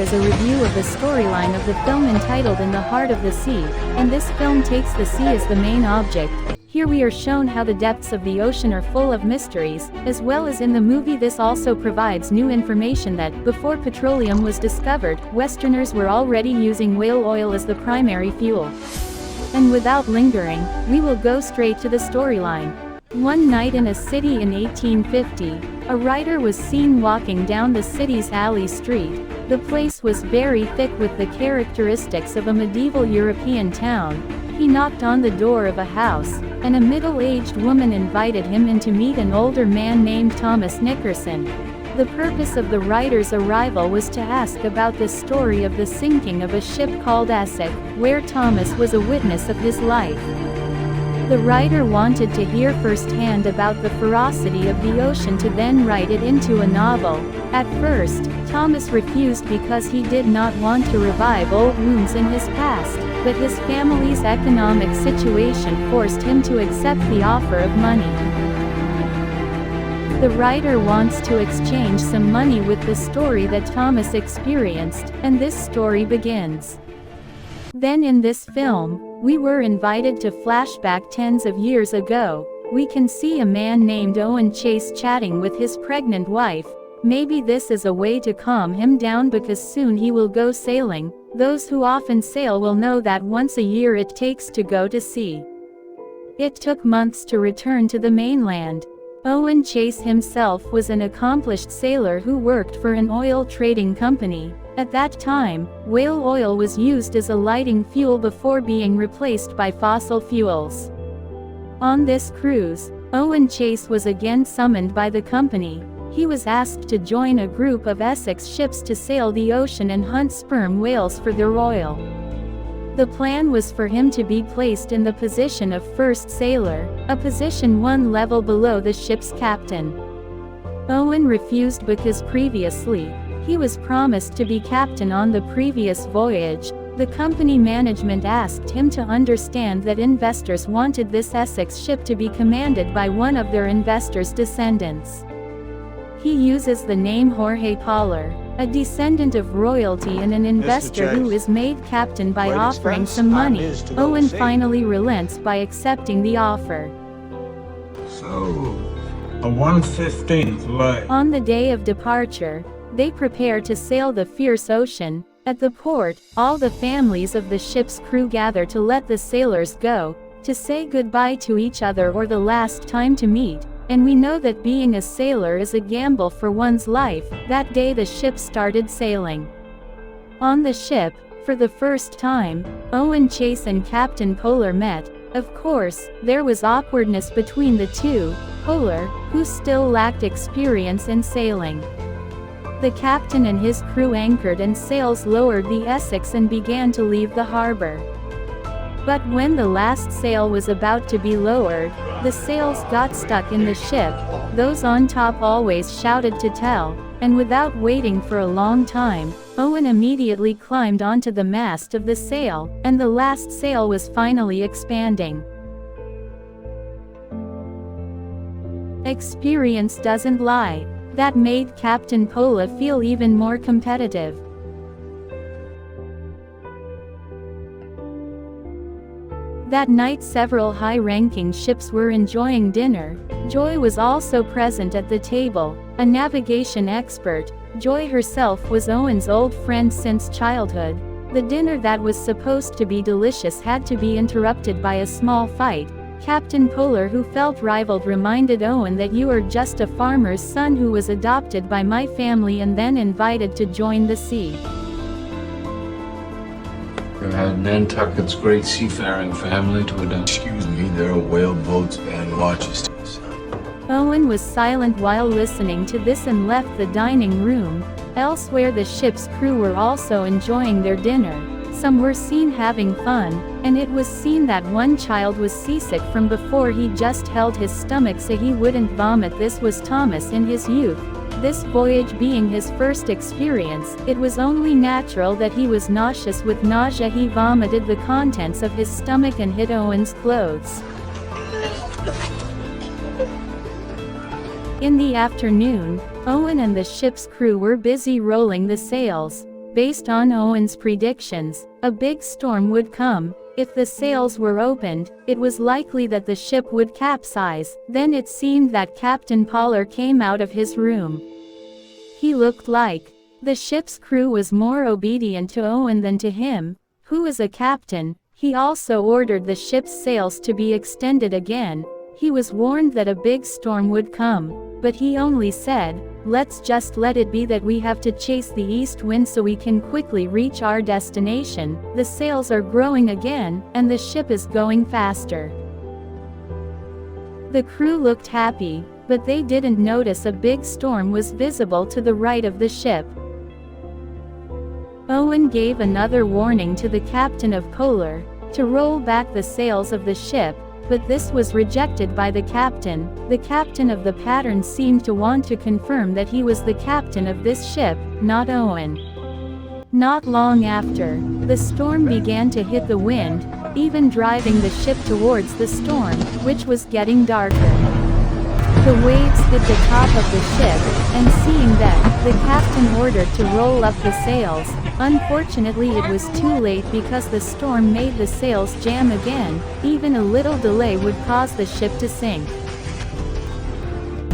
is a review of the storyline of the film entitled In the Heart of the Sea, and this film takes the sea as the main object. Here we are shown how the depths of the ocean are full of mysteries, as well as in the movie this also provides new information that, before petroleum was discovered, Westerners were already using whale oil as the primary fuel. And without lingering, we will go straight to the storyline. One night in a city in 1850, a writer was seen walking down the city's alley street. The place was very thick with the characteristics of a medieval European town. He knocked on the door of a house, and a middle-aged woman invited him in to meet an older man named Thomas Nickerson. The purpose of the writer's arrival was to ask about the story of the sinking of a ship called Essex, where Thomas was a witness of his life. The writer wanted to hear firsthand about the ferocity of the ocean to then write it into a novel. At first, Thomas refused because he did not want to revive old wounds in his past, but his family's economic situation forced him to accept the offer of money. The writer wants to exchange some money with the story that Thomas experienced, and this story begins. Then in this film, we were invited to flashback tens of years ago. We can see a man named Owen Chase chatting with his pregnant wife. Maybe this is a way to calm him down because soon he will go sailing. Those who often sail will know that once a year it takes to go to sea. It took months to return to the mainland. Owen Chase himself was an accomplished sailor who worked for an oil trading company. At that time, whale oil was used as a lighting fuel before being replaced by fossil fuels. On this cruise, Owen Chase was again summoned by the company. He was asked to join a group of Essex ships to sail the ocean and hunt sperm whales for their oil. The plan was for him to be placed in the position of first sailor, a position one level below the ship's captain. Owen refused because previously, he was promised to be captain on the previous voyage. The company management asked him to understand that investors wanted this Essex ship to be commanded by one of their investors' descendants. He uses the name Jorge Poller, a descendant of royalty and an investor who is made captain by offering some money. Owen finally relents by accepting the offer. So, a 1/15th leg. On the day of departure, they prepare to sail the fierce ocean. At the port, all the families of the ship's crew gather to let the sailors go, to say goodbye to each other or the last time to meet. And we know that being a sailor is a gamble for one's life. That day the ship started sailing. On the ship, for the first time, Owen Chase and Captain Poller met. Of course, there was awkwardness between the two. Poller, who still lacked experience in sailing. The captain and his crew anchored and sails lowered the Essex and began to leave the harbor. But when the last sail was about to be lowered, the sails got stuck in the ship. Those on top always shouted to tell, and without waiting for a long time, Owen immediately climbed onto the mast of the sail, and the last sail was finally expanding. Experience doesn't lie. That made Captain Poller feel even more competitive. That night several high-ranking ships were enjoying dinner. Joy was also present at the table, a navigation expert. Joy herself was Owen's old friend since childhood. The dinner that was supposed to be delicious had to be interrupted by a small fight. Captain Poller, who felt rivaled, reminded Owen that you are just a farmer's son who was adopted by my family and then invited to join the sea. You had Nantucket's great seafaring family to adopt. Excuse me, there are whale boats and watches to the sun. Owen was silent while listening to this and left the dining room. Elsewhere the ship's crew were also enjoying their dinner. Some were seen having fun, and it was seen that one child was seasick from before he just held his stomach so he wouldn't vomit. This was Thomas in his youth. This voyage being his first experience, it was only natural that he was nauseous. With nausea he vomited the contents of his stomach and hit Owen's clothes. In the afternoon, Owen and the ship's crew were busy rolling the sails. Based on Owen's predictions, a big storm would come. If the sails were opened, it was likely that the ship would capsize. Then it seemed that Captain Poller came out of his room. He looked like the ship's crew was more obedient to Owen than to him, who was a captain. He also ordered the ship's sails to be extended again. He was warned that a big storm would come, but he only said, "Let's just let it be that we have to chase the east wind so we can quickly reach our destination. The sails are growing again, and the ship is going faster." The crew looked happy, but they didn't notice a big storm was visible to the right of the ship. Owen gave another warning to the captain of Polar, to roll back the sails of the ship, but this was rejected by the captain. The captain of the Pattern seemed to want to confirm that he was the captain of this ship, not Owen. Not long after, the storm began to hit the wind, even driving the ship towards the storm, which was getting darker. The waves hit the top of the ship, and seeing that, the captain ordered to roll up the sails. Unfortunately, it was too late because the storm made the sails jam again. Even a little delay would cause the ship to sink.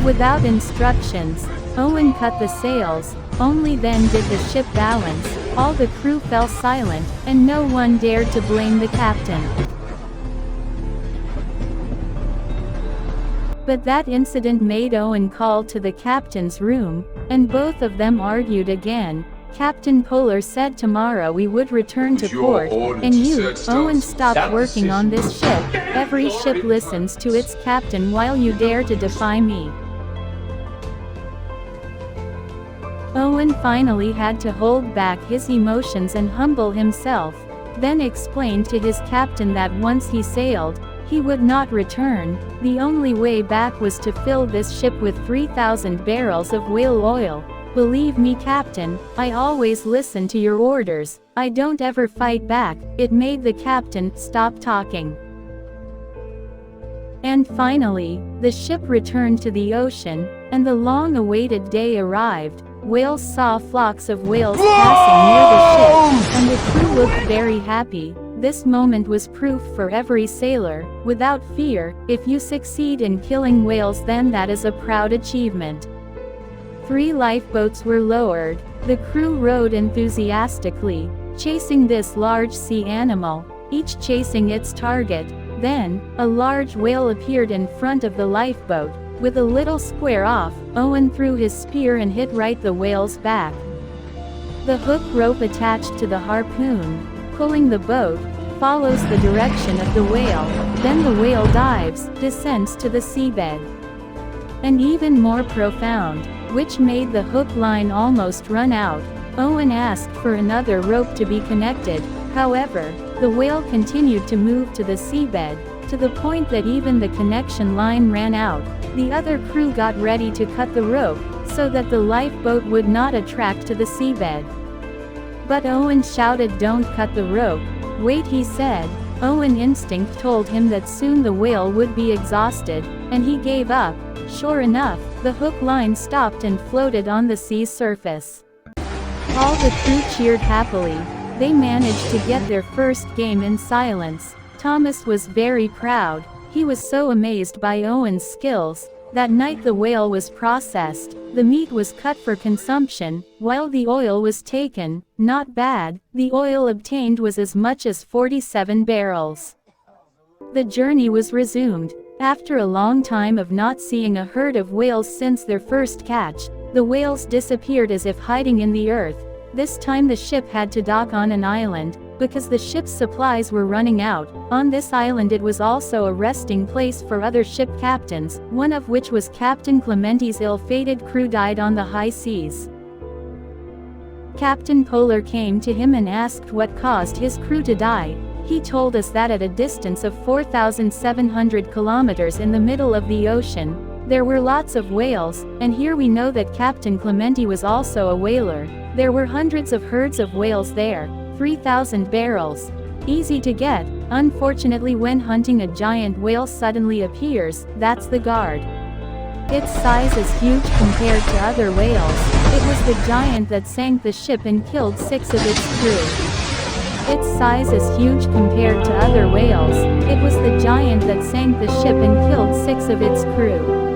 Without instructions, Owen cut the sails. Only then did the ship balance. All the crew fell silent, and no one dared to blame the captain. But that incident made Owen call to the captain's room, and both of them argued again. Captain Polar said tomorrow we would return to port, and you, Owen, stopped working on this ship. Every ship listens to its captain while you dare to defy me. Owen finally had to hold back his emotions and humble himself, then explained to his captain that once he sailed, he would not return. The only way back was to fill this ship with 3,000 barrels of whale oil. "Believe me, Captain, I always listen to your orders. I don't ever fight back." It made the captain stop talking. And finally, the ship returned to the ocean, and the long-awaited day arrived. Whales saw flocks of whales passing near the ship, and the crew looked very happy. This moment was proof for every sailor, without fear. If you succeed in killing whales, then that is a proud achievement. 3 lifeboats were lowered. The crew rowed enthusiastically, chasing this large sea animal, each chasing its target. Then, a large whale appeared in front of the lifeboat. With a little square off, Owen threw his spear and hit right the whale's back. The hook rope attached to the harpoon, pulling the boat, follows the direction of the whale. Then the whale dives, descends to the seabed. And even more profound, which made the hook line almost run out. Owen asked for another rope to be connected. However, the whale continued to move to the seabed, to the point that even the connection line ran out. The other crew got ready to cut the rope, so that the lifeboat would not attract to the seabed. But Owen shouted, "Don't cut the rope. Wait," he said. Owen instinct told him that soon the whale would be exhausted, and he gave up. Sure enough, the hook line stopped and floated on the sea's surface. All the crew cheered happily. They managed to get their first game in silence. Thomas was very proud. He was so amazed by Owen's skills. That night the whale was processed. The meat was cut for consumption, while the oil was taken. Not bad. The oil obtained was as much as 47 barrels. The journey was resumed. After a long time of not seeing a herd of whales since their first catch, the whales disappeared as if hiding in the earth. This time the ship had to dock on an island, because the ship's supplies were running out. On this island it was also a resting place for other ship captains, one of which was Captain Clementi's ill-fated crew died on the high seas. Captain Polar came to him and asked what caused his crew to die. He told us that at a distance of 4,700 kilometers in the middle of the ocean, there were lots of whales, and here we know that Captain Clementi was also a whaler. There were hundreds of herds of whales there. 3,000 barrels. Easy to get. Unfortunately, when hunting, a giant whale suddenly appears. That's the guard. Its size is huge compared to other whales, It was the giant that sank the ship and killed 6 of its crew. Its size is huge compared to other whales. It was the giant that sank the ship and killed 6 of its crew.